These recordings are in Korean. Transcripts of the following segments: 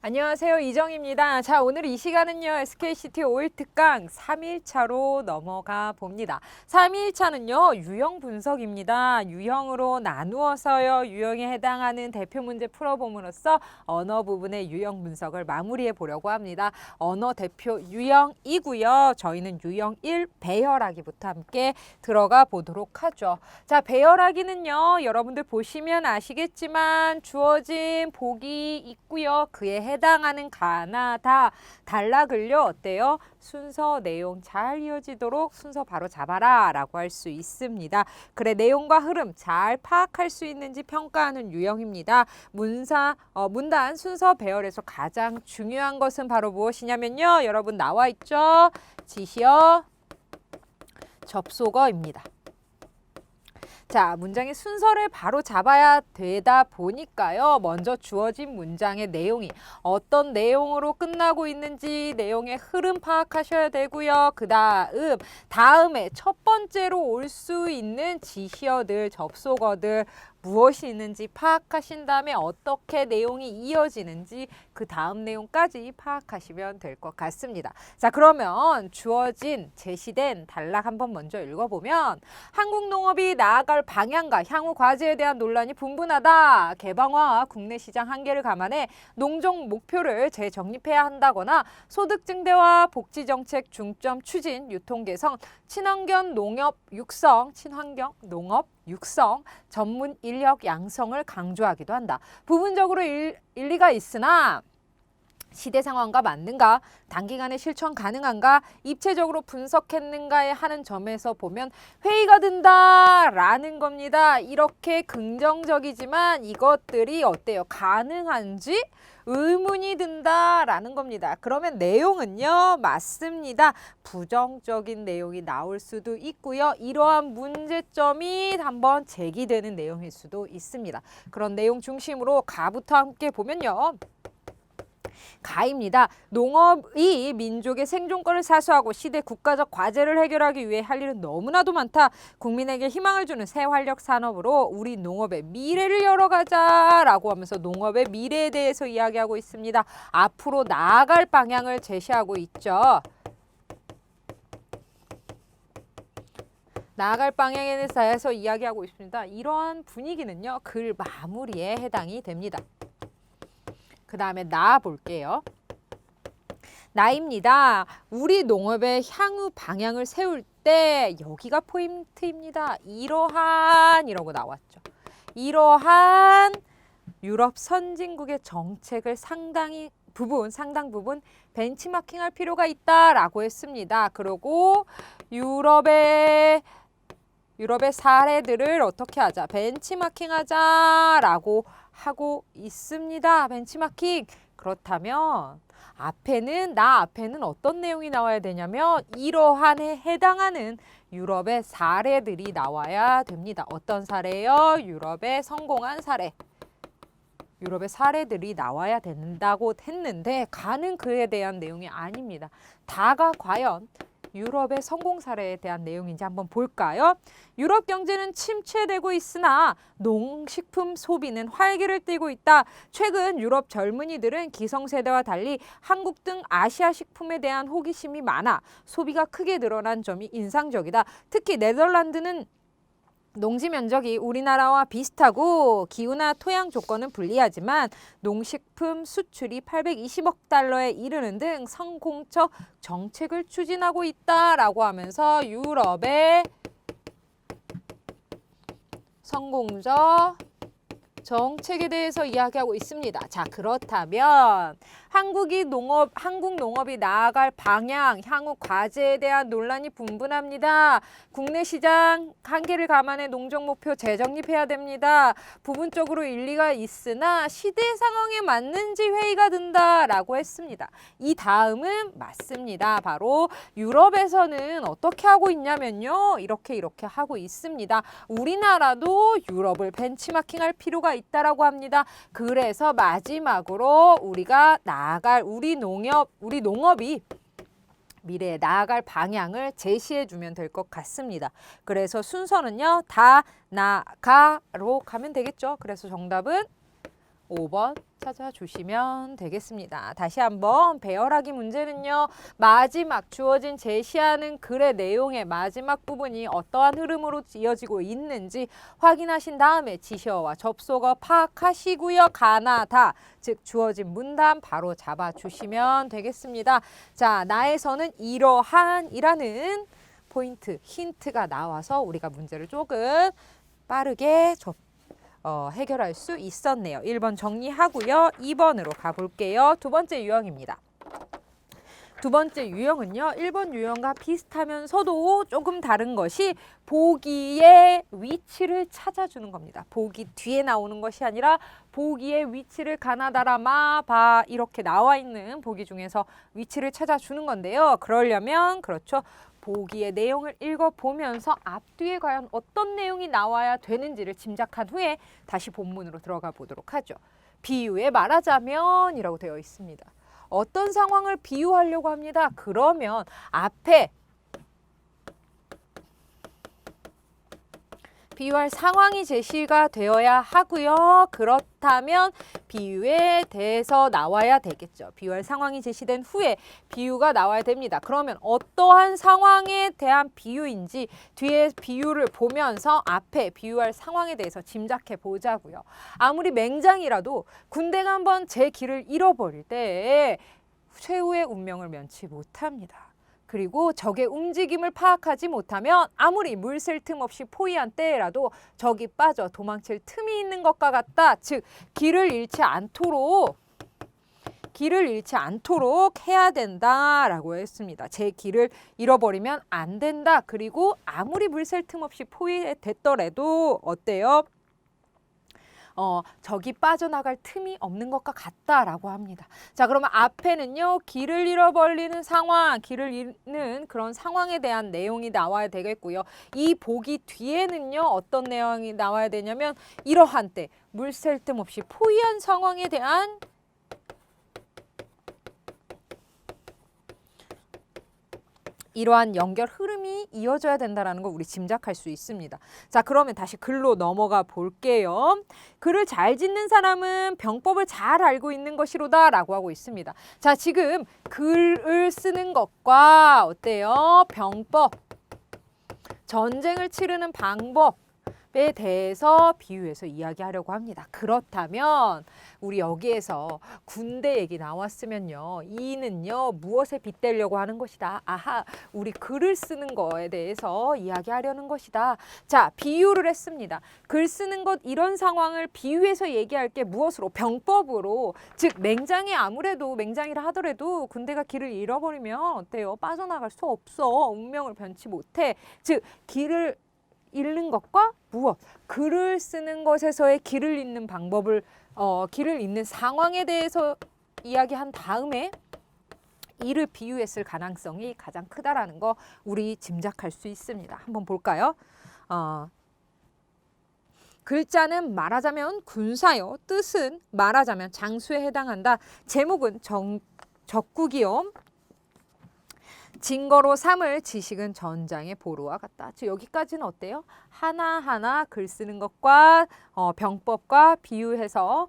안녕하세요. 이정입니다. 자, 오늘 이 시간은요. SKCT 5일 특강 3일차로 넘어가 봅니다. 3일차는요. 유형 분석입니다. 유형으로 나누어서요. 유형에 해당하는 대표 문제 풀어봄으로써 언어 부분의 유형 분석을 마무리해 보려고 합니다. 언어 대표 유형이고요. 저희는 유형 1 배열하기부터 함께 들어가 보도록 하죠. 자, 배열하기는요. 여러분들 보시면 아시겠지만 주어진 복이 있고요. 그에 해당하는 가나 다 단락을요 어때요? 순서 내용 잘 이어지도록 순서 바로 잡아라 라고 할 수 있습니다. 그래 내용과 흐름 잘 파악할 수 있는지 평가하는 유형입니다. 문단 순서 배열에서 가장 중요한 것은 바로 무엇이냐면요. 여러분 나와 있죠? 지시어, 접속어입니다. 자, 문장의 순서를 바로 잡아야 되다 보니까요. 먼저 주어진 문장의 내용이 어떤 내용으로 끝나고 있는지 내용의 흐름 파악하셔야 되고요. 다음에 첫 번째로 올 수 있는 지시어들, 접속어들 무엇이 있는지 파악하신 다음에 어떻게 내용이 이어지는지 그 다음 내용까지 파악하시면 될 것 같습니다. 자, 그러면 주어진 제시된 단락 한번 먼저 읽어보면 한국 농업이 나아갈 방향과 향후 과제에 대한 논란이 분분하다. 개방화와 국내 시장 한계를 감안해 농종 목표를 재정립해야 한다거나 소득 증대와 복지 정책 중점 추진, 유통 개선, 친환경 농업 육성, 전문 인력 양성을 강조하기도 한다. 부분적으로 일리가 있으나 시대 상황과 맞는가, 단기간에 실천 가능한가, 입체적으로 분석했는가에 하는 점에서 보면 회의가 든다라는 겁니다. 이렇게 긍정적이지만 이것들이 어때요? 가능한지 의문이 든다라는 겁니다. 그러면 내용은요, 맞습니다. 부정적인 내용이 나올 수도 있고요. 이러한 문제점이 한번 제기되는 내용일 수도 있습니다. 그런 내용 중심으로 가부터 함께 보면요. 가입니다. 농업이 민족의 생존권을 사수하고 시대 국가적 과제를 해결하기 위해 할 일은 너무나도 많다. 국민에게 희망을 주는 새 활력 산업으로 우리 농업의 미래를 열어가자라고 하면서 농업의 미래에 대해서 이야기하고 있습니다. 앞으로 나아갈 방향을 제시하고 있죠. 나아갈 방향에 대해서 이야기하고 있습니다. 이러한 분위기는요. 글 마무리에 해당이 됩니다. 그 다음에 나 볼게요. 나입니다. 우리 농업의 향후 방향을 세울 때 여기가 포인트입니다. 이러고 나왔죠. 이러한 유럽 선진국의 정책을 상당 부분 벤치마킹할 필요가 있다라고 했습니다. 그리고 유럽의 사례들을 어떻게 하자? 벤치마킹하자라고 하고 있습니다. 벤치마킹. 그렇다면 앞에는 어떤 내용이 나와야 되냐면 이러한에 해당하는 유럽의 사례들이 나와야 됩니다. 어떤 사례요? 유럽의 성공한 사례. 유럽의 사례들이 나와야 된다고 했는데 가는 그에 대한 내용이 아닙니다. 다가 과연 유럽의 성공 사례에 대한 내용인지 한번 볼까요? 유럽 경제는 침체되고 있으나 농식품 소비는 활기를 띠고 있다. 최근 유럽 젊은이들은 기성세대와 달리 한국 등 아시아 식품에 대한 호기심이 많아 소비가 크게 늘어난 점이 인상적이다. 특히 네덜란드는 농지 면적이 우리나라와 비슷하고 기후나 토양 조건은 불리하지만 농식품 수출이 820억 달러에 이르는 등 성공적 정책을 추진하고 있다라고 하면서 유럽의 성공적 정책에 대해서 이야기하고 있습니다. 자, 그렇다면 한국 농업이 나아갈 방향, 향후 과제에 대한 논란이 분분합니다. 국내 시장 한계를 감안해 농종 목표 재정립해야 됩니다. 부분적으로 일리가 있으나 시대 상황에 맞는지 회의가 든다라고 했습니다. 이 다음은 맞습니다. 바로 유럽에서는 어떻게 하고 있냐면요. 이렇게 하고 있습니다. 우리나라도 유럽을 벤치마킹할 필요가 있다라고 합니다. 그래서 마지막으로 우리가 우리 농업이 미래에 나아갈 방향을 제시해 주면 될 것 같습니다. 그래서 순서는요. 다 나가로 가면 되겠죠. 그래서 정답은 5번 찾아주시면 되겠습니다. 다시 한번 배열하기 문제는요. 마지막 주어진 제시하는 글의 내용의 마지막 부분이 어떠한 흐름으로 이어지고 있는지 확인하신 다음에 지시어와 접속어 파악하시고요. 가나다, 즉 주어진 문단 바로 잡아주시면 되겠습니다. 자, 나에서는 이러한이라는 포인트, 힌트가 나와서 우리가 문제를 조금 빠르게 해결할 수 있었네요. 1번 정리하고요. 2번으로 가볼게요. 두 번째 유형입니다. 두 번째 유형은요. 1번 유형과 비슷하면서도 조금 다른 것이 보기의 위치를 찾아주는 겁니다. 보기 뒤에 나오는 것이 아니라 보기의 위치를 가나다라 마바 이렇게 나와 있는 보기 중에서 위치를 찾아주는 건데요. 그러려면 그렇죠. 보기의 내용을 읽어보면서 앞뒤에 과연 어떤 내용이 나와야 되는지를 짐작한 후에 다시 본문으로 들어가 보도록 하죠. 비유에 말하자면 이라고 되어 있습니다. 어떤 상황을 비유하려고 합니다. 그러면 앞에 비유할 상황이 제시가 되어야 하고요. 그렇다면 비유에 대해서 나와야 되겠죠. 비유할 상황이 제시된 후에 비유가 나와야 됩니다. 그러면 어떠한 상황에 대한 비유인지 뒤에 비유를 보면서 앞에 비유할 상황에 대해서 짐작해 보자고요. 아무리 맹장이라도 군대가 한번 제 길을 잃어버릴 때 최후의 운명을 면치 못합니다. 그리고 적의 움직임을 파악하지 못하면 아무리 물 셀 틈 없이 포위한 때라도 적이 빠져 도망칠 틈이 있는 것과 같다. 즉 길을 잃지 않도록 해야 된다라고 했습니다. 제 길을 잃어버리면 안 된다. 그리고 아무리 물 셀 틈 없이 포위됐더라도 어때요? 적이 빠져나갈 틈이 없는 것과 같다라고 합니다. 자, 그러면 앞에는요. 길을 잃어버리는 상황, 길을 잃는 그런 상황에 대한 내용이 나와야 되겠고요. 이 보기 뒤에는요. 어떤 내용이 나와야 되냐면 이러한 때 물 셀 틈 없이 포위한 상황에 대한 이러한 연결 흐름이 이어져야 된다는 걸 우리 짐작할 수 있습니다. 자, 그러면 다시 글로 넘어가 볼게요. 글을 잘 짓는 사람은 병법을 잘 알고 있는 것이로다 라고 하고 있습니다. 자, 지금 글을 쓰는 것과 어때요? 병법, 전쟁을 치르는 방법에 대해서 비유해서 이야기하려고 합니다. 그렇다면 우리 여기에서 군대 얘기 나왔으면요. 이는요. 무엇에 빗대려고 하는 것이다. 아하, 우리 글을 쓰는 거에 대해서 이야기하려는 것이다. 자, 비유를 했습니다. 글 쓰는 것 이런 상황을 비유해서 얘기할 게 무엇으로? 병법으로. 즉 맹장이라 하더라도 군대가 길을 잃어버리면 어때요? 빠져나갈 수 없어. 운명을 변치 못해. 즉 길을 잃는 것과 무엇? 글을 쓰는 것에서의 길을 잃는 방법을 길을 잃는 상황에 대해서 이야기한 다음에 이를 비유했을 가능성이 가장 크다라는 거 우리 짐작할 수 있습니다. 한번 볼까요? 글자는 말하자면 군사요. 뜻은 말하자면 장수에 해당한다. 제목은 적국이요. 증거로 삼을 지식은 전장의 보루와 같다. 즉 여기까지는 어때요? 하나하나 글 쓰는 것과 병법과 비교해서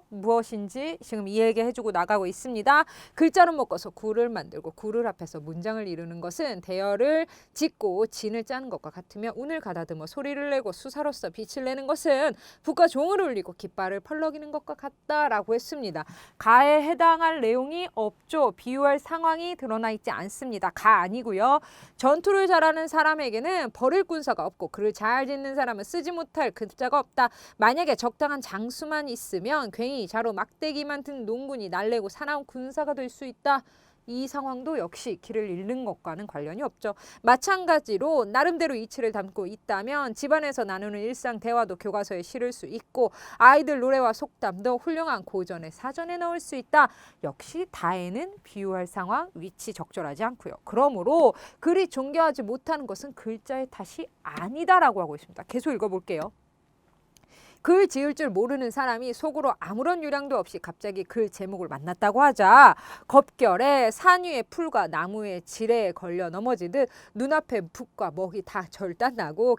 무엇인지 지금 이야기해주고 나가고 있습니다. 글자로 묶어서 구를 만들고 구를 합해서 문장을 이루는 것은 대열을 짓고 진을 짜는 것과 같으며 운을 가다듬어 소리를 내고 수사로서 빛을 내는 것은 북과 종을 울리고 깃발을 펄럭이는 것과 같다라고 했습니다. 가에 해당할 내용이 없죠. 비유할 상황이 드러나 있지 않습니다. 가 아니고요. 전투를 잘하는 사람에게는 버릴 군사가 없고 글을 잘 짓는 사람은 쓰지 못할 글자가 없다. 만약에 적당한 장수만 있으면 괭이, 자루, 막대기만 든 농군이 날래고 사나운 군사가 될 수 있다. 이 상황도 역시 길을 잃는 것과는 관련이 없죠. 마찬가지로 나름대로 이치를 담고 있다면 집안에서 나누는 일상 대화도 교과서에 실을 수 있고 아이들 노래와 속담도 훌륭한 고전의 사전에 넣을 수 있다. 역시 다에는 비유할 상황, 위치 적절하지 않고요. 그러므로 글이 존경하지 못하는 것은 글자의 탓이 아니다라고 하고 있습니다. 계속 읽어볼게요. 글 지을 줄 모르는 사람이 속으로 아무런 유량도 없이 갑자기 글 제목을 만났다고 하자 겁결에 산 위의 풀과 나무의 지뢰에 걸려 넘어지듯 눈앞에 붓과 먹이 다 결단나고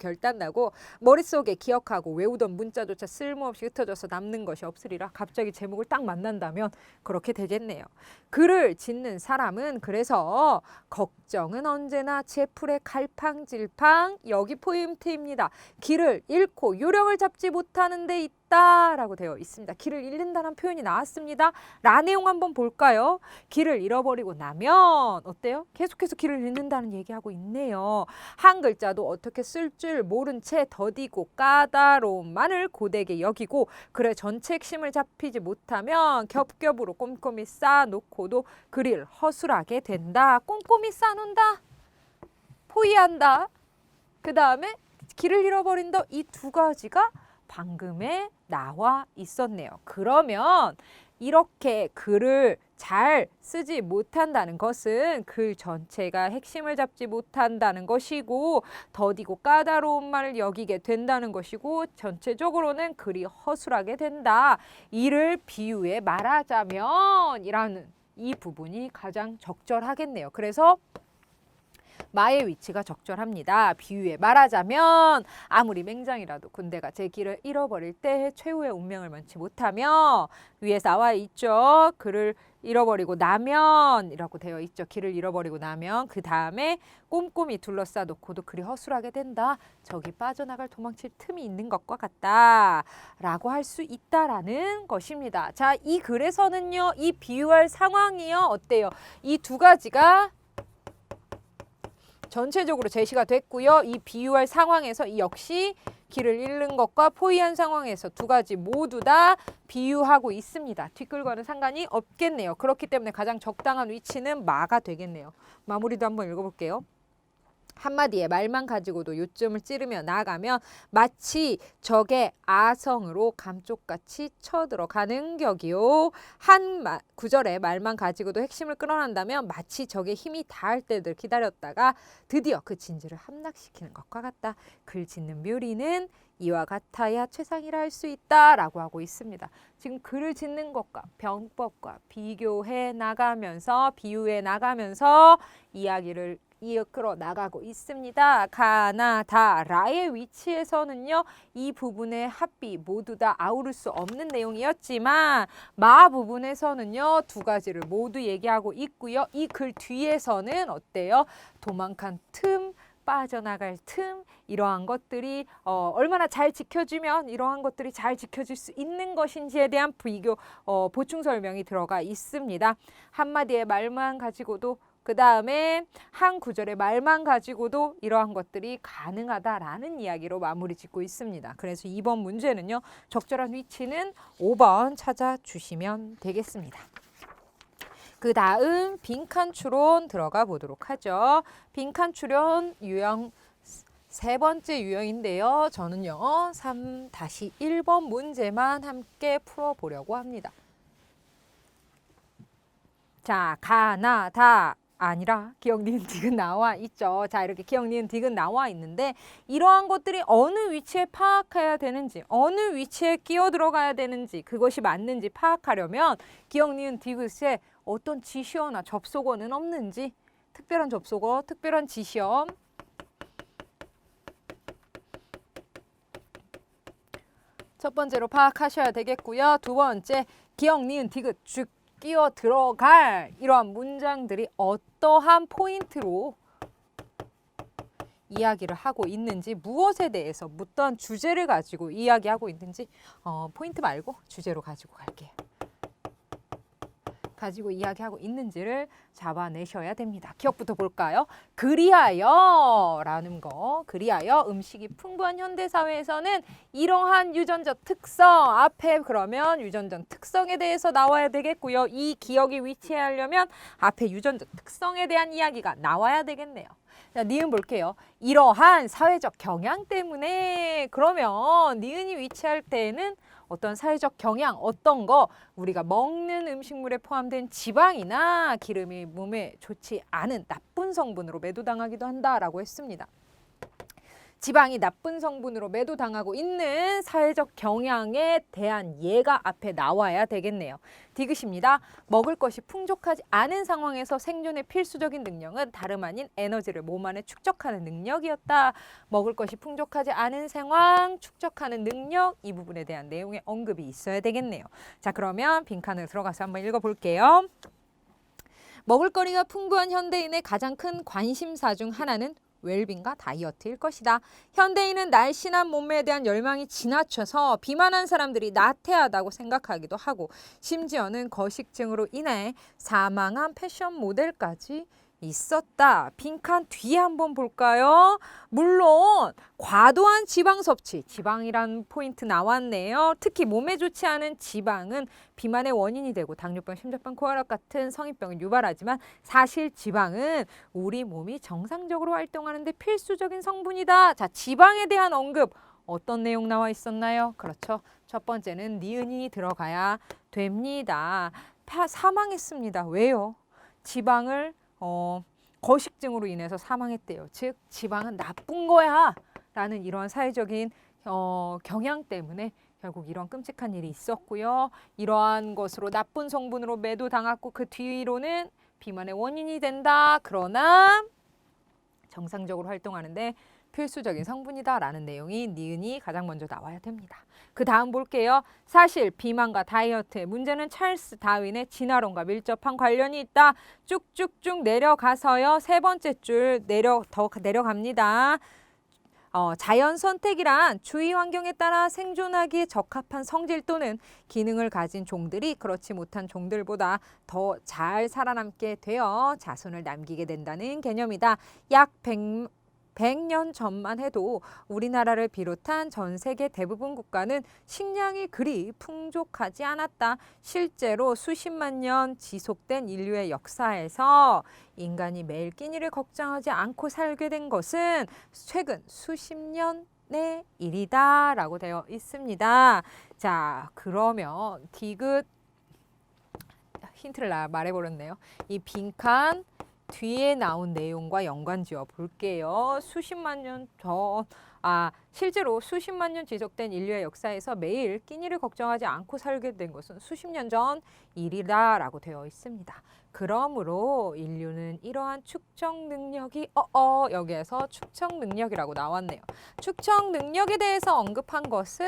머릿속에 기억하고 외우던 문자조차 쓸모없이 흩어져서 남는 것이 없으리라. 갑자기 제목을 딱 만난다면 그렇게 되겠네요. 글을 짓는 사람은 그래서 걱정은 언제나 제 풀의 갈팡질팡. 여기 포인트입니다. 길을 잃고 요령을 잡지 못하는 데 있다라고 되어 있습니다. 길을 잃는다는 표현이 나왔습니다. 라 내용 한번 볼까요? 길을 잃어버리고 나면 어때요? 계속해서 길을 잃는다는 얘기하고 있네요. 한 글자도 어떻게 쓸 줄 모른 채 더디고 까다로움만을 고되게 여기고 글의 전체 핵심을 잡히지 못하면 겹겹으로 꼼꼼히 쌓아놓고도 글을 허술하게 된다. 꼼꼼히 쌓아놓는다. 포위한다. 그 다음에 길을 잃어버린다. 이 두 가지가 방금에 나와 있었네요. 그러면 이렇게 글을 잘 쓰지 못한다는 것은 글 전체가 핵심을 잡지 못한다는 것이고 더디고 까다로운 말을 여기게 된다는 것이고 전체적으로는 글이 허술하게 된다. 이를 비유해 말하자면 이라는 이 부분이 가장 적절하겠네요. 그래서 마의 위치가 적절합니다. 비유에 말하자면 아무리 맹장이라도 군대가 제 길을 잃어버릴 때 최후의 운명을 면치 못하며 위에 나와 있죠. 글을 잃어버리고 나면 이라고 되어 있죠. 길을 잃어버리고 나면 그 다음에 꼼꼼히 둘러싸놓고도 글이 허술하게 된다. 저기 빠져나갈 도망칠 틈이 있는 것과 같다 라고 할 수 있다라는 것입니다. 자, 이 글에서는요. 이 비유할 상황이요. 어때요? 이 두 가지가 전체적으로 제시가 됐고요. 이 비유할 상황에서 이 역시 길을 잃는 것과 포위한 상황에서 두 가지 모두 다 비유하고 있습니다. 뒷글과는 상관이 없겠네요. 그렇기 때문에 가장 적당한 위치는 마가 되겠네요. 마무리도 한번 읽어볼게요. 한마디에 말만 가지고도 요점을 찌르며 나아가면 마치 적의 아성으로 감쪽같이 쳐들어가는 격이요. 한 구절에 말만 가지고도 핵심을 끌어낸다면 마치 적의 힘이 닿을 때를 기다렸다가 드디어 그 진지를 함락시키는 것과 같다. 글 짓는 묘리는 이와 같아야 최상이라 할 수 있다라고 하고 있습니다. 지금 글을 짓는 것과 병법과 비교해 나가면서 비유해 나가면서 이야기를 이끌어 나가고 있습니다. 가나 다 라의 위치에서는요. 이 부분의 합비 모두 다 아우를 수 없는 내용이었지만 마 부분에서는요. 두 가지를 모두 얘기하고 있고요. 이 글 뒤에서는 어때요? 도망간 틈, 빠져나갈 틈 이러한 것들이 얼마나 잘 지켜주면 이러한 것들이 잘 지켜질 수 있는 것인지에 대한 비교 보충 설명이 들어가 있습니다. 한마디의 말만 가지고도 그 다음에 한 구절의 말만 가지고도 이러한 것들이 가능하다라는 이야기로 마무리 짓고 있습니다. 그래서 이번 문제는요. 적절한 위치는 5번 찾아주시면 되겠습니다. 그 다음 빈칸 추론 들어가 보도록 하죠. 빈칸 추론 유형 세 번째 유형인데요. 저는요. 3-1번 문제만 함께 풀어보려고 합니다. 자, 가나 다 아니라 기억, 니은, 디귿 나와 있죠. 자, 이렇게 기억, 니은, 디귿 나와 있는데 이러한 것들이 어느 위치에 파악해야 되는지 어느 위치에 끼어 들어가야 되는지 그것이 맞는지 파악하려면 기억, 니은, 디귿에 어떤 지시어나 접속어는 없는지 특별한 접속어, 특별한 지시어 첫 번째로 파악하셔야 되겠고요. 두 번째 기억, 니은, 디귿 쭉 끼어 들어갈 이러한 문장들이 어떠한 포인트로 이야기를 하고 있는지 무엇에 대해서 어떠한 주제를 가지고 이야기하고 있는지 포인트 말고 주제로 가지고 갈게요. 가지고 이야기하고 있는지를 잡아내셔야 됩니다. 기억부터 볼까요? 그리하여 라는 거. 그리하여 음식이 풍부한 현대사회에서는 이러한 유전적 특성 앞에 그러면 유전적 특성에 대해서 나와야 되겠고요. 이 기억이 위치하려면 앞에 유전적 특성에 대한 이야기가 나와야 되겠네요. 자, 니은 볼게요. 이러한 사회적 경향 때문에 그러면 니은이 위치할 때에는 어떤 사회적 경향, 어떤 거 우리가 먹는 음식물에 포함된 지방이나 기름이 몸에 좋지 않은 나쁜 성분으로 매도당하기도 한다라고 했습니다. 지방이 나쁜 성분으로 매도당하고 있는 사회적 경향에 대한 예가 앞에 나와야 되겠네요. 디귿입니다. 먹을 것이 풍족하지 않은 상황에서 생존의 필수적인 능력은 다름 아닌 에너지를 몸 안에 축적하는 능력이었다. 먹을 것이 풍족하지 않은 상황, 축적하는 능력, 이 부분에 대한 내용의 언급이 있어야 되겠네요. 자, 그러면 빈칸을 들어가서 한번 읽어볼게요. 먹을거리가 풍부한 현대인의 가장 큰 관심사 중 하나는 웰빙과 다이어트일 것이다. 현대인은 날씬한 몸매에 대한 열망이 지나쳐서 비만한 사람들이 나태하다고 생각하기도 하고 심지어는 거식증으로 인해 사망한 패션 모델까지 있었다. 빈칸 뒤에 한번 볼까요? 물론 과도한 지방 섭취, 지방이란 포인트 나왔네요. 특히 몸에 좋지 않은 지방은 비만의 원인이 되고 당뇨병, 심장병, 고혈압 같은 성인병을 유발하지만 사실 지방은 우리 몸이 정상적으로 활동하는 데 필수적인 성분이다. 자, 지방에 대한 언급 어떤 내용 나와 있었나요? 그렇죠. 첫 번째는 니은이 들어가야 됩니다. 사망했습니다. 왜요? 지방을 거식증으로 인해서 사망했대요. 즉 지방은 나쁜 거야 라는 이런 사회적인 경향 때문에 결국 이런 끔찍한 일이 있었고요. 이러한 것으로 나쁜 성분으로 매도당했고 그 뒤로는 비만의 원인이 된다. 그러나 정상적으로 활동하는데 필수적인 성분이다라는 내용이 니은이 가장 먼저 나와야 됩니다. 그 다음 볼게요. 사실 비만과 다이어트의 문제는 찰스 다윈의 진화론과 밀접한 관련이 있다. 쭉쭉쭉 내려가서요. 세 번째 줄 더 내려갑니다. 자연 선택이란 주위 환경에 따라 생존하기에 적합한 성질 또는 기능을 가진 종들이 그렇지 못한 종들보다 더 잘 살아남게 되어 자손을 남기게 된다는 개념이다. 약 100년 전만 해도 우리나라를 비롯한 전 세계 대부분 국가는 식량이 그리 풍족하지 않았다. 실제로 수십만 년 지속된 인류의 역사에서 인간이 매일 끼니를 걱정하지 않고 살게 된 것은 최근 수십 년의 일이다 라고 되어 있습니다. 자, 그러면 디귿 힌트를 말해버렸네요. 이 빈칸 뒤에 나온 내용과 연관지어 볼게요. 실제로 수십만 년 지속된 인류의 역사에서 매일 끼니를 걱정하지 않고 살게 된 것은 수십 년 전 일이다라고 되어 있습니다. 그러므로 인류는 이러한 축적 능력이 여기에서 축적 능력이라고 나왔네요. 축적 능력에 대해서 언급한 것은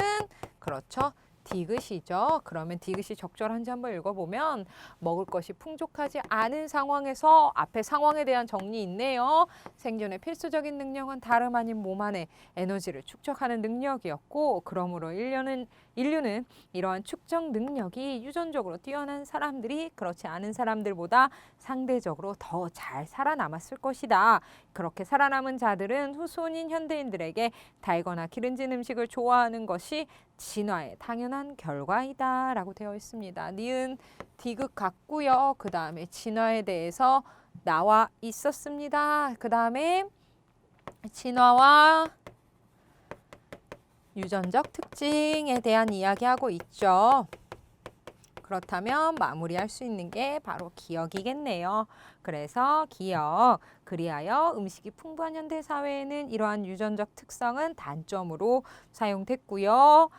그렇죠. 디귿이죠. 그러면 디귿이 적절한지 한번 읽어보면 먹을 것이 풍족하지 않은 상황에서 앞에 상황에 대한 정리 있네요. 생존의 필수적인 능력은 다름 아닌 몸 안에 에너지를 축적하는 능력이었고 그러므로 인류는 이러한 축적 능력이 유전적으로 뛰어난 사람들이 그렇지 않은 사람들보다 상대적으로 더 잘 살아남았을 것이다. 그렇게 살아남은 자들은 후손인 현대인들에게 달거나 기름진 음식을 좋아하는 것이 진화의 당연한 결과이다 라고 되어 있습니다. 니은 디귿 같고요. 그 다음에 진화에 대해서 나와 있었습니다. 그 다음에 진화와 유전적 특징에 대한 이야기하고 있죠. 그렇다면 마무리할 수 있는 게 바로 기억이겠네요. 그래서 기억, 그리하여 음식이 풍부한 현대사회에는 이러한 유전적 특성은 단점으로 사용됐고요.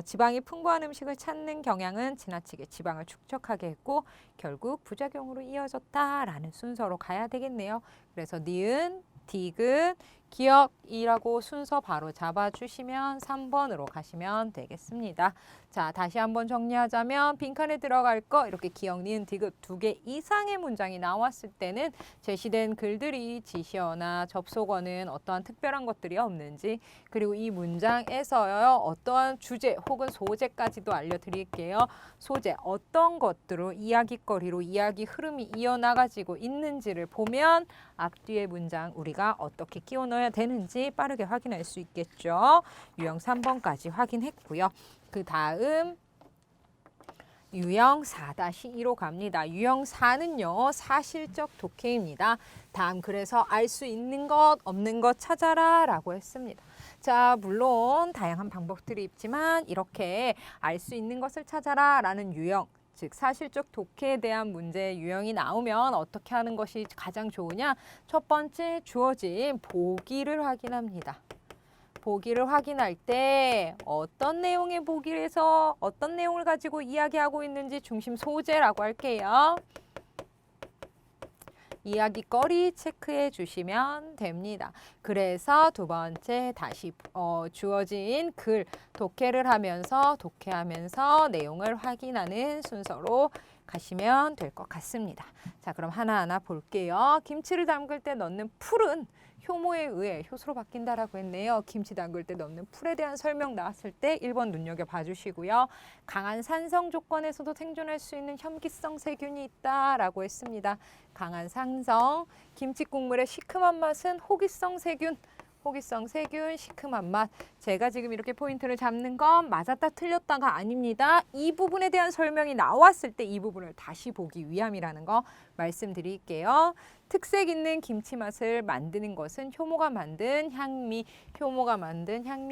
지방이 풍부한 음식을 찾는 경향은 지나치게 지방을 축적하게 했고 결국 부작용으로 이어졌다라는 순서로 가야 되겠네요. 그래서 니은, 디귿, 기억이라고 순서 바로 잡아주시면 3번으로 가시면 되겠습니다. 자, 다시 한번 정리하자면 빈칸에 들어갈 거 이렇게 기억, 니은, 디귿 2개 이상의 문장이 나왔을 때는 제시된 글들이 지시어나 접속어는 어떠한 특별한 것들이 없는지 그리고 이 문장에서요 어떠한 주제 혹은 소재까지도 알려드릴게요. 소재 어떤 것들로 이야기거리로 이야기 흐름이 이어나가지고 있는지를 보면 앞뒤의 문장 우리가 어떻게 끼워 넣어야 되는지 빠르게 확인할 수 있겠죠. 유형 3번까지 확인했고요. 그 다음 유형 4-2로 갑니다. 유형 4는요. 사실적 독해입니다. 다음 그래서 알 수 있는 것 없는 것 찾아라 라고 했습니다. 자, 물론 다양한 방법들이 있지만 이렇게 알 수 있는 것을 찾아라 라는 유형 즉 사실적 독해에 대한 문제 유형이 나오면 어떻게 하는 것이 가장 좋으냐? 첫 번째 주어진 보기를 확인합니다. 보기를 확인할 때 어떤 내용의 보기에서 어떤 내용을 가지고 이야기하고 있는지 중심 소재라고 할게요. 이야기거리 체크해 주시면 됩니다. 그래서 두 번째 다시 주어진 글 독해를 하면서 독해하면서 내용을 확인하는 순서로 가시면 될 것 같습니다. 자, 그럼 하나하나 볼게요. 김치를 담글 때 넣는 풀은 효모에 의해 효소로 바뀐다라고 했네요. 김치 담글 때 넣는 풀에 대한 설명 나왔을 때 1번 눈여겨봐 주시고요. 강한 산성 조건에서도 생존할 수 있는 혐기성 세균이 있다라고 했습니다. 강한 산성, 김치 국물의 시큼한 맛은 호기성 세균, 시큼한 맛. 제가 지금 이렇게 포인트를 잡는 건 맞았다 틀렸다가 아닙니다. 이 부분에 대한 설명이 나왔을 때 이 부분을 다시 보기 위함이라는 거 말씀드릴게요. 특색 있는 김치 맛을 만드는 것은 효모가 만든 향미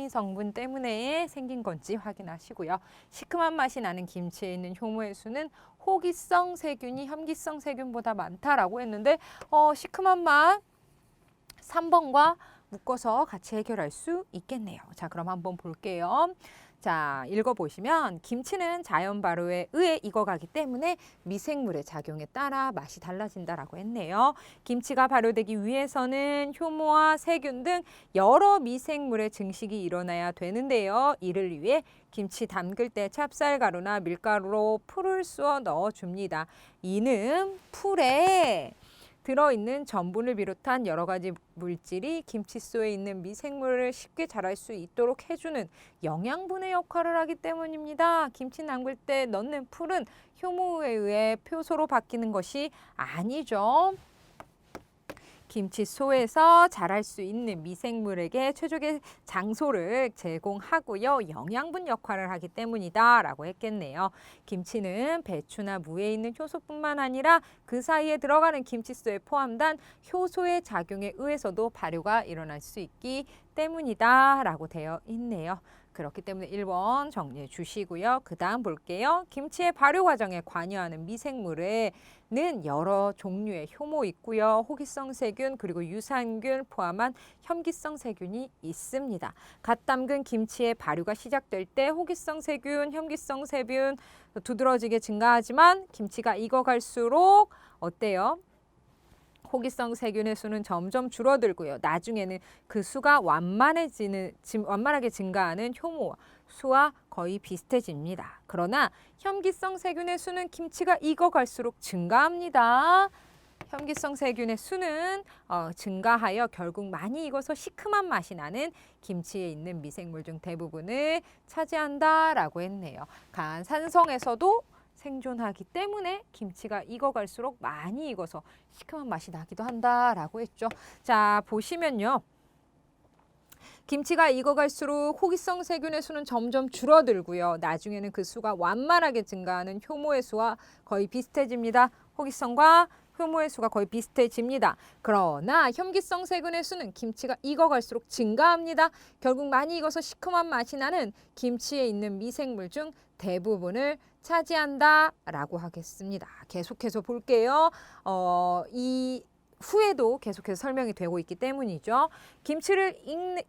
성분 때문에 생긴 건지 확인하시고요. 시큼한 맛이 나는 김치에 있는 효모의 수는 호기성 세균이 혐기성 세균보다 많다라고 했는데 시큼한 맛 3번과 묶어서 같이 해결할 수 있겠네요. 자, 그럼 한번 볼게요. 자, 읽어보시면 김치는 자연 발효에 의해 익어가기 때문에 미생물의 작용에 따라 맛이 달라진다라고 했네요. 김치가 발효되기 위해서는 효모와 세균 등 여러 미생물의 증식이 일어나야 되는데요. 이를 위해 김치 담글 때 찹쌀가루나 밀가루로 풀을 쑤어 넣어줍니다. 이는 풀에 들어있는 전분을 비롯한 여러 가지 물질이 김치소에 있는 미생물을 쉽게 자랄 수 있도록 해주는 영양분의 역할을 하기 때문입니다. 김치 담글 때 넣는 풀은 효모에 의해 효소로 바뀌는 것이 아니죠. 김치소에서 자랄 수 있는 미생물에게 최적의 장소를 제공하고요. 영양분 역할을 하기 때문이다 라고 했겠네요. 김치는 배추나 무에 있는 효소뿐만 아니라 그 사이에 들어가는 김치소에 포함된 효소의 작용에 의해서도 발효가 일어날 수 있기 때문이다 라고 되어 있네요. 그렇기 때문에 1번 정리해 주시고요. 그 다음 볼게요. 김치의 발효 과정에 관여하는 미생물에는 여러 종류의 효모 있고요. 호기성 세균 그리고 유산균 포함한 혐기성 세균이 있습니다. 갓 담근 김치의 발효가 시작될 때 호기성 세균, 혐기성 세균 두드러지게 증가하지만 김치가 익어갈수록 어때요? 호기성 세균의 수는 점점 줄어들고요. 나중에는 그 수가 완만하게 증가하는 효모 수와 거의 비슷해집니다. 그러나 혐기성 세균의 수는 김치가 익어갈수록 증가합니다. 혐기성 세균의 수는 증가하여 결국 많이 익어서 시큼한 맛이 나는 김치에 있는 미생물 중 대부분을 차지한다라고 했네요. 강한 산성에서도 생존하기 때문에 김치가 익어갈수록 많이 익어서 시큼한 맛이 나기도 한다라고 했죠. 자, 보시면요. 김치가 익어갈수록 호기성 세균의 수는 점점 줄어들고요. 나중에는 그 수가 완만하게 증가하는 효모의 수와 거의 비슷해집니다. 호기성과 효모의 수가 거의 비슷해집니다. 그러나 혐기성 세균의 수는 김치가 익어갈수록 증가합니다. 결국 많이 익어서 시큼한 맛이 나는 김치에 있는 미생물 중 대부분을 차지한다라고 하겠습니다. 계속해서 볼게요. 이 후에도 계속해서 설명이 되고 있기 때문이죠. 김치를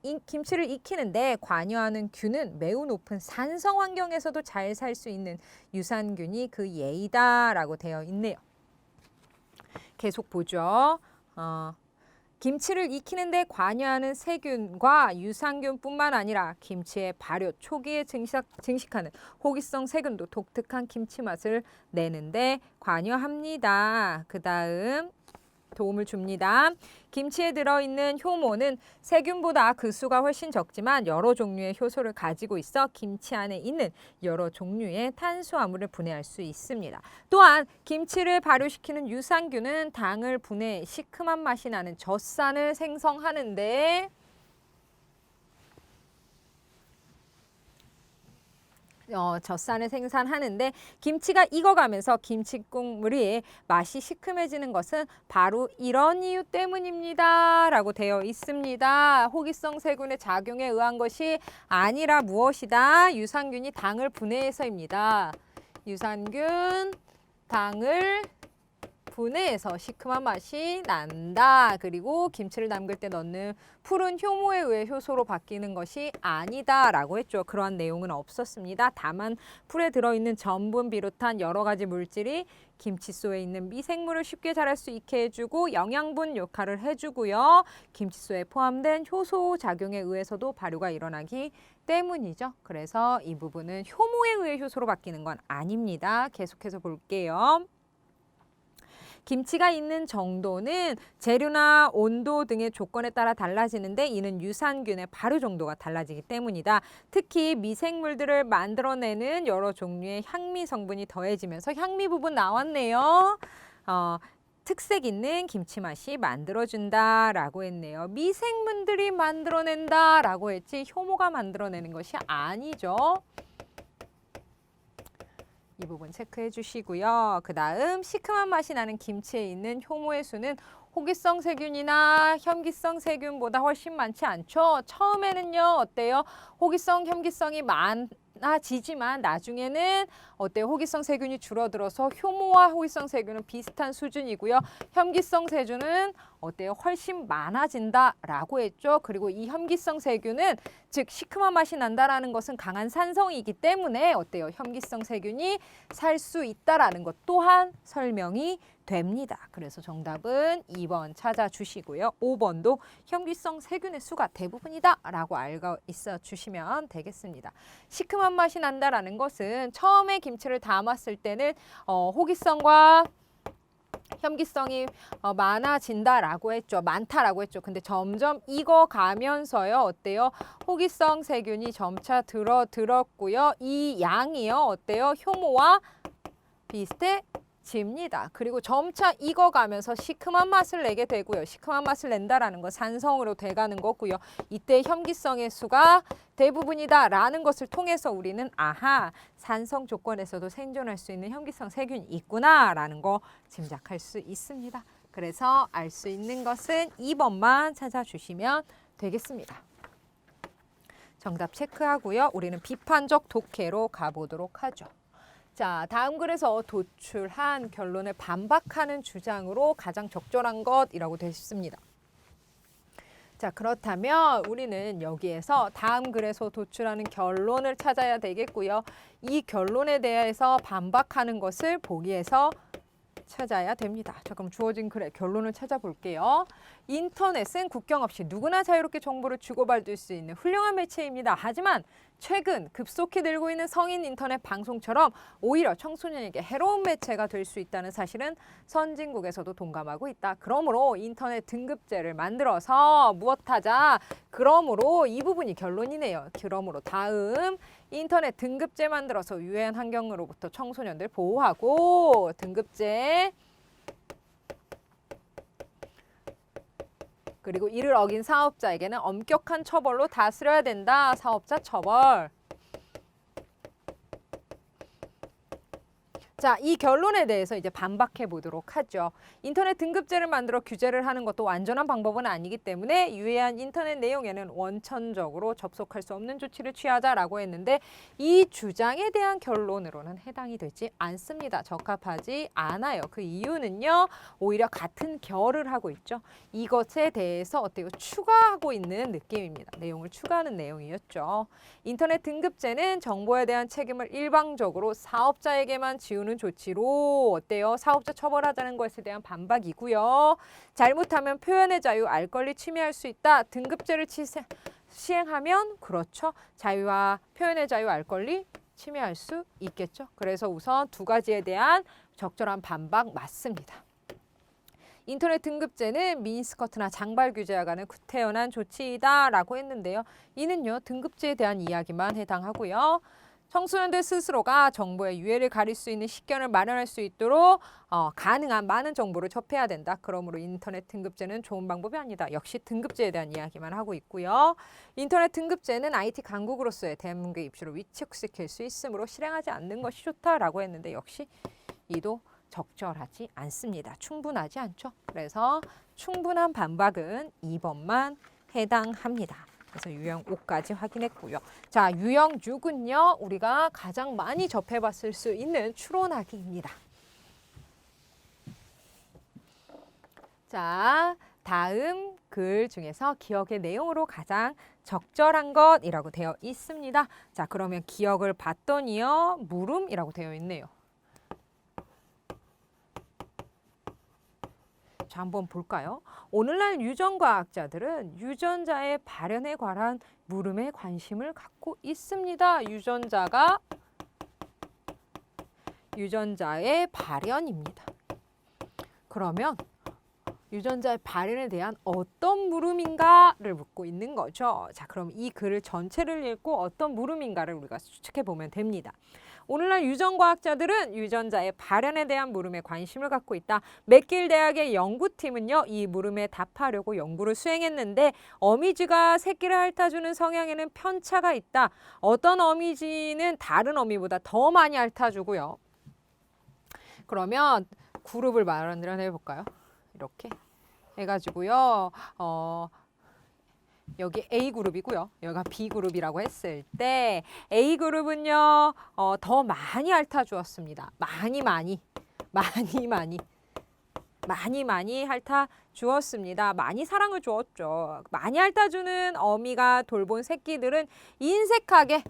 익히는데 관여하는 균은 매우 높은 산성 환경에서도 잘 살 수 있는 유산균이 그 예이다라고 되어 있네요. 계속 보죠. 김치를 익히는 데 관여하는 세균과 유산균뿐만 아니라 김치의 발효 초기에 증식하는 호기성 세균도 독특한 김치 맛을 내는데 관여합니다. 그 다음 도움을 줍니다. 김치에 들어있는 효모는 세균보다 그 수가 훨씬 적지만 여러 종류의 효소를 가지고 있어 김치 안에 있는 여러 종류의 탄수화물을 분해할 수 있습니다. 또한 김치를 발효시키는 유산균은 당을 분해 시큼한 맛이 나는 젖산을 생성하는데 젖산을 생산하는데 김치가 익어가면서 김치 국물이 맛이 시큼해지는 것은 바로 이런 이유 때문입니다. 라고 되어 있습니다. 호기성 세균의 작용에 의한 것이 아니라 무엇이다? 유산균이 당을 분해해서입니다. 유산균, 당을 분해해서 시큼한 맛이 난다. 그리고 김치를 담글 때 넣는 풀은 효모에 의해 효소로 바뀌는 것이 아니다라고 했죠. 그러한 내용은 없었습니다. 다만 풀에 들어있는 전분 비롯한 여러 가지 물질이 김치소에 있는 미생물을 쉽게 자랄 수 있게 해주고 영양분 역할을 해주고요. 김치소에 포함된 효소 작용에 의해서도 발효가 일어나기 때문이죠. 그래서 이 부분은 효모에 의해 효소로 바뀌는 건 아닙니다. 계속해서 볼게요. 김치가 있는 정도는 재료나 온도 등의 조건에 따라 달라지는데 이는 유산균의 발효 정도가 달라지기 때문이다. 특히 미생물들을 만들어내는 여러 종류의 향미 성분이 더해지면서 향미 부분 나왔네요. 특색 있는 김치 맛이 만들어준다라고 했네요. 미생물들이 만들어낸다라고 했지 효모가 만들어내는 것이 아니죠. 이 부분 체크해 주시고요. 그 다음 시큼한 맛이 나는 김치에 있는 효모의 수는 호기성 세균이나 현기성 세균보다 훨씬 많지 않죠. 처음에는요 어때요? 호기성, 현기성이 많아지지만 나중에는 어때요? 호기성 세균이 줄어들어서 효모와 호기성 세균은 비슷한 수준이고요. 현기성 세균은 어때요? 훨씬 많아진다라고 했죠. 그리고 이 현기성 세균은 즉 시큼한 맛이 난다라는 것은 강한 산성이기 때문에 어때요? 현기성 세균이 살 수 있다라는 것 또한 설명이 됩니다. 그래서 정답은 2번 찾아주시고요. 5번도 현기성 세균의 수가 대부분이다라고 알고 있어 주시면 되겠습니다. 시큼한 맛이 난다라는 것은 처음에 김치를 담았을 때는 호기성과 현기성이 많아진다라고 했죠. 많다라고 했죠. 근데 점점 익어가면서요. 어때요? 호기성 세균이 점차 들었고요. 이 양이요. 어때요? 효모와 비슷해집니다. 그리고 점차 익어가면서 시큼한 맛을 내게 되고요. 시큼한 맛을 낸다라는 건 산성으로 돼가는 거고요. 이때 현기성의 수가 대부분이다라는 것을 통해서 우리는 아하, 산성 조건에서도 생존할 수 있는 현기성 세균이 있구나라는 거 짐작할 수 있습니다. 그래서 알 수 있는 것은 2번만 찾아주시면 되겠습니다. 정답 체크하고요. 우리는 비판적 독해로 가보도록 하죠. 자, 다음 글에서 도출한 결론을 반박하는 주장으로 가장 적절한 것이라고 되어 있습니다. 자, 그렇다면 우리는 여기에서 다음 글에서 도출하는 결론을 찾아야 되겠고요. 이 결론에 대해서 반박하는 것을 보기에서 찾아야 됩니다. 자, 그럼 주어진 글의 결론을 찾아볼게요. 인터넷은 국경 없이 누구나 자유롭게 정보를 주고받을 수 있는 훌륭한 매체입니다. 하지만 최근 급속히 늘고 있는 성인 인터넷 방송처럼 오히려 청소년에게 해로운 매체가 될 수 있다는 사실은 선진국에서도 동감하고 있다. 그러므로 인터넷 등급제를 만들어서 무엇하자? 그러므로 이 부분이 결론이네요. 그러므로 다음 인터넷 등급제 만들어서 유해한 환경으로부터 청소년들 보호하고 등급제 그리고 이를 어긴 사업자에게는 엄격한 처벌로 다스려야 된다. 사업자 처벌. 자, 이 결론에 대해서 이제 반박해 보도록 하죠. 인터넷 등급제를 만들어 규제를 하는 것도 완전한 방법은 아니기 때문에 유해한 인터넷 내용에는 원천적으로 접속할 수 없는 조치를 취하자라고 했는데 이 주장에 대한 결론으로는 해당이 되지 않습니다. 적합하지 않아요. 그 이유는요. 오히려 같은 결을 하고 있죠. 이것에 대해서 어때요? 추가하고 있는 느낌입니다. 내용을 추가하는 내용이었죠. 인터넷 등급제는 정보에 대한 책임을 일방적으로 사업자에게만 지우는 조치로 어때요? 사업자 처벌하자는 것에 대한 반박이고요. 잘못하면 표현의 자유, 알 권리 침해할 수 있다. 등급제를 시행하면 그렇죠. 자유와 표현의 자유, 알 권리 침해할 수 있겠죠. 그래서 우선 두 가지에 대한 적절한 반박 맞습니다. 인터넷 등급제는 미니스커트나 장발 규제와 관한 구태연한 조치이다라고 했는데요. 이는요. 등급제에 대한 이야기만 해당하고요. 청소년들 스스로가 정보의 유해를 가릴 수 있는 식견을 마련할 수 있도록 가능한 많은 정보를 접해야 된다. 그러므로 인터넷 등급제는 좋은 방법이 아니다. 역시 등급제에 대한 이야기만 하고 있고요. 인터넷 등급제는 IT 강국으로서의 대한민국의 입지를 위축시킬 수 있으므로 실행하지 않는 것이 좋다라고 했는데 역시 이도 적절하지 않습니다. 충분하지 않죠. 그래서 충분한 반박은 2번만 해당합니다. 그래서 유형 5까지 확인했고요. 자, 유형 6은요. 우리가 가장 많이 접해봤을 수 있는 추론하기입니다. 자, 다음 글 중에서 기억의 내용으로 가장 적절한 것이라고 되어 있습니다. 자, 그러면 기억을 봤더니요. 물음이라고 되어 있네요. 자, 한번 볼까요? 오늘날 유전과학자들은 유전자의 발현에 관한 물음에 관심을 갖고 있습니다. 유전자의 발현입니다. 그러면 유전자의 발현에 대한 어떤 물음인가를 묻고 있는 거죠. 자, 그럼 이 글을 전체를 읽고 어떤 물음인가를 우리가 추측해 보면 됩니다. 오늘날 유전과학자들은 유전자의 발현에 대한 물음에 관심을 갖고 있다. 맥길 대학의 연구팀은요, 이 물음에 답하려고 연구를 수행했는데 어미쥐가 새끼를 핥아주는 성향에는 편차가 있다. 어떤 어미쥐는 다른 어미보다 더 많이 핥아주고요. 그러면 그룹을 마련해 볼까요? 이렇게 해가지고요. 여기 A그룹이고요. 여기가 B그룹이라고 했을 때 A그룹은요. 더 많이 핥아주었습니다. 많이 핥아주었습니다. 많이 사랑을 주었죠. 많이 핥아주는 어미가 돌본 새끼들은 인색하게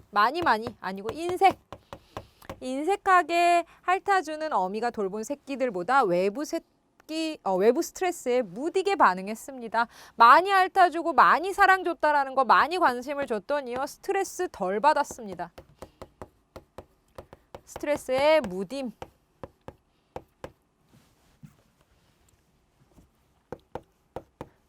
아니고 인색하게 핥아주는 어미가 돌본 새끼들보다 외부 스트레스에 무디게 반응했습니다. 많이 핥아주고 많이 사랑 줬다라는 거, 많이 관심을 줬더니요. 스트레스 덜 받았습니다. 스트레스에 무딤.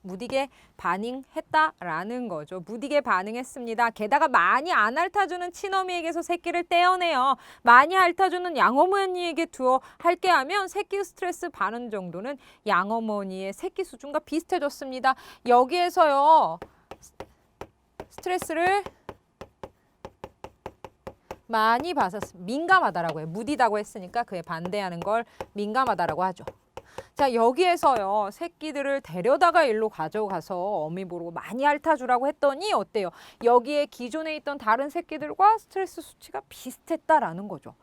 무디게 반응했다라는 거죠. 무디게 반응했습니다. 게다가 많이 안 핥아주는 친어미에게서 새끼를 떼어내요. 많이 핥아주는 양어머니에게 두어 핥게 하면 새끼 스트레스 반응 정도는 양어머니의 새끼 수준과 비슷해졌습니다. 여기에서요. 스트레스를 많이 받았습니다. 민감하다라고 해요. 무디다고 했으니까 그에 반대하는 걸 민감하다라고 하죠. 자, 여기에서요. 새끼들을 데려다가 일로 가져가서 어미 보고 많이 핥아주라고 했더니 어때요? 여기에 기존에 있던 다른 새끼들과 스트레스 수치가 비슷했다라는 거죠.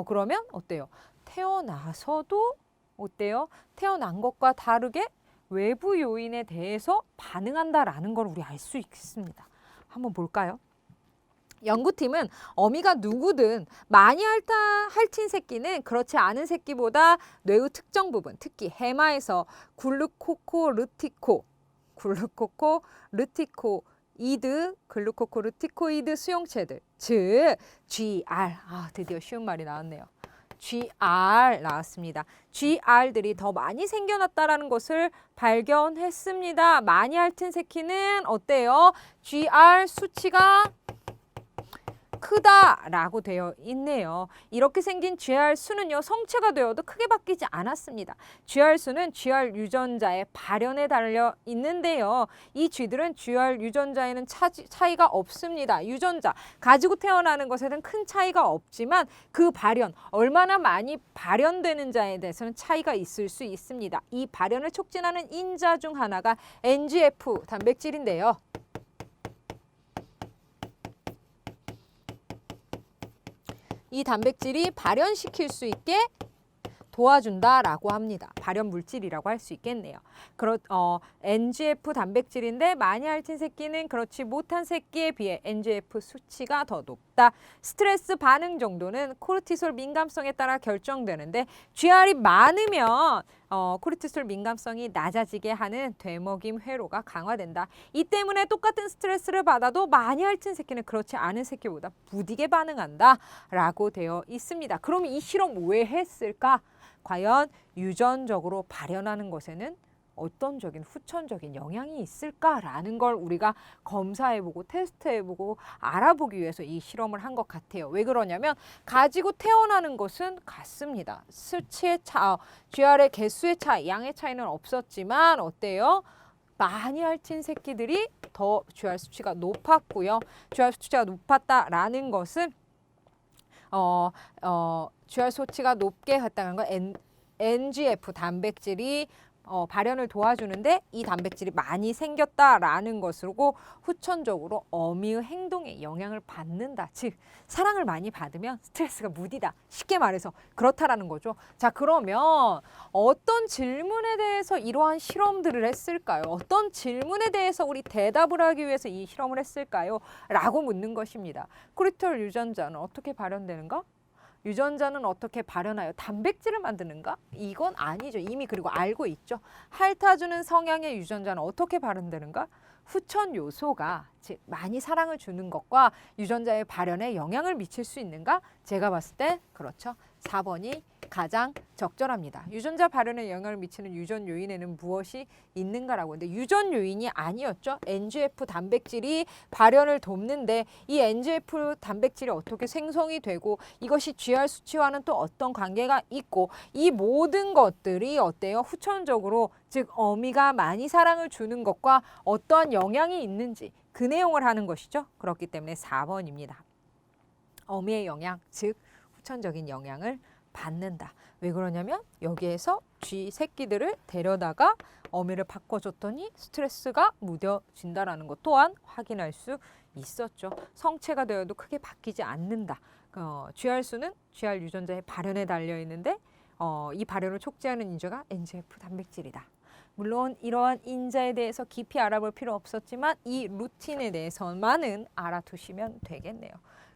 그러면 어때요? 태어나서도 어때요? 태어난 것과 다르게 외부 요인에 대해서 반응한다라는 걸 우리 알 수 있습니다. 한번 볼까요? 연구팀은 어미가 누구든 많이 핥힌 새끼는 그렇지 않은 새끼보다 뇌의 특정 부분, 특히 해마에서 글루코코르티코이드 수용체들, 즉 GR, 드디어 쉬운 말이 나왔네요. GR 나왔습니다. GR들이 더 많이 생겨났다라는 것을 발견했습니다. 많이 핥은 새끼는 어때요? GR 수치가 크다라고 되어 있네요. 이렇게 생긴 GR수는요. 성체가 되어도 크게 바뀌지 않았습니다. GR수는 GR 유전자의 발현에 달려 있는데요. 이 G들은 GR 유전자에는 차이가 없습니다. 유전자, 가지고 태어나는 것에는 큰 차이가 없지만 그 발현, 얼마나 많이 발현되는지에 대해서는 차이가 있을 수 있습니다. 이 발현을 촉진하는 인자 중 하나가 NGF 단백질인데요. 이 단백질이 발현시킬 수 있게 도와준다라고 합니다. 발현 물질이라고 할 수 있겠네요. NGF 단백질인데 많이 핥힌 새끼는 그렇지 못한 새끼에 비해 NGF 수치가 더 높다. 스트레스 반응 정도는 코르티솔 민감성에 따라 결정되는데 GR이 많으면 코르티솔 민감성이 낮아지게 하는 되먹임 회로가 강화된다. 이 때문에 똑같은 스트레스를 받아도 많이 핥힌 새끼는 그렇지 않은 새끼보다 무디게 반응한다 라고 되어 있습니다. 그럼 이 실험 왜 했을까? 과연 유전적으로 발현하는 것에는 어떤 후천적인 영향이 있을까라는 걸 우리가 검사해보고 테스트해보고 알아보기 위해서 이 실험을 한 것 같아요. 왜 그러냐면 가지고 태어나는 것은 같습니다. 수치의 GR의 개수의 차이, 양의 차이는 없었지만 어때요? 많이 핥힌 새끼들이 더 GR 수치가 높았고요. GR 수치가 높았다라는 것은 GR 수치가 높게 했다는 건 NGF 단백질이 발현을 도와주는데 이 단백질이 많이 생겼다라는 것으로 후천적으로 어미의 행동에 영향을 받는다. 즉 사랑을 많이 받으면 스트레스가 무디다. 쉽게 말해서 그렇다라는 거죠. 자, 그러면 어떤 질문에 대해서 이러한 실험들을 했을까요? 어떤 질문에 대해서 우리 대답을 하기 위해서 이 실험을 했을까요? 라고 묻는 것입니다. 크리스탈 유전자는 어떻게 발현되는가? 유전자는 어떻게 발현하여 단백질을 만드는가? 이건 아니죠. 이미 그리고 알고 있죠. 핥아주는 성향의 유전자는 어떻게 발현되는가? 후천 요소가 즉 많이 사랑을 주는 것과 유전자의 발현에 영향을 미칠 수 있는가? 제가 봤을 때 그렇죠. 4번이 가장 적절합니다. 유전자 발현에 영향을 미치는 유전 요인에는 무엇이 있는가라고. 근데 유전 요인이 아니었죠. NGF 단백질이 발현을 돕는데 이 NGF 단백질이 어떻게 생성이 되고 이것이 GR 수치와는 또 어떤 관계가 있고 이 모든 것들이 어때요? 후천적으로 즉 어미가 많이 사랑을 주는 것과 어떠한 영향이 있는지 그 내용을 하는 것이죠. 그렇기 때문에 4번입니다. 어미의 영향, 즉 후천적인 영향을 받는다. 왜 그러냐면 여기에서 쥐 새끼들을 데려다가 어미를 바꿔줬더니 스트레스가 무뎌진다라는 것 또한 확인할 수 있었죠. 성체가 되어도 크게 바뀌지 않는다. GR수는 GR 유전자의 발현에 달려 있는데 이 발현을 촉진하는 인자가 NGF 단백질이다. 물론 이러한 인자에 대해서 깊이 알아볼 필요 없었지만 이 루틴에 대해서만은 알아두시면 되겠네요.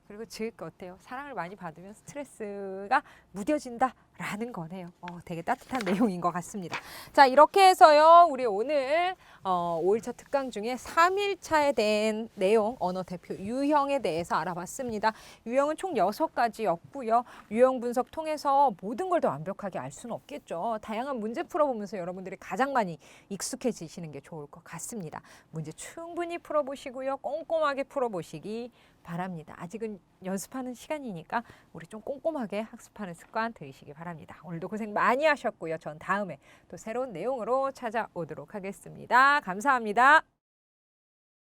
그리고 즉 어때요? 사랑을 많이 받으면 스트레스가 무뎌진다라는 거네요. 되게 따뜻한 내용인 것 같습니다. 자, 이렇게 해서요. 우리 오늘 5일차 특강 중에 3일차에 대한 내용 언어 대표 유형에 대해서 알아봤습니다. 유형은 총 6가지였고요. 유형 분석 통해서 모든 걸 다 완벽하게 알 수는 없겠죠. 다양한 문제 풀어보면서 여러분들이 가장 많이 익숙해지시는 게 좋을 것 같습니다. 문제 충분히 풀어보시고요. 꼼꼼하게 풀어보시기 바랍니다. 아직은 연습하는 시간이니까 우리 좀 꼼꼼하게 학습하는 습관 들이시기 바랍니다. 오늘도 고생 많이 하셨고요. 전 다음에 또 새로운 내용으로 찾아오도록 하겠습니다. 감사합니다.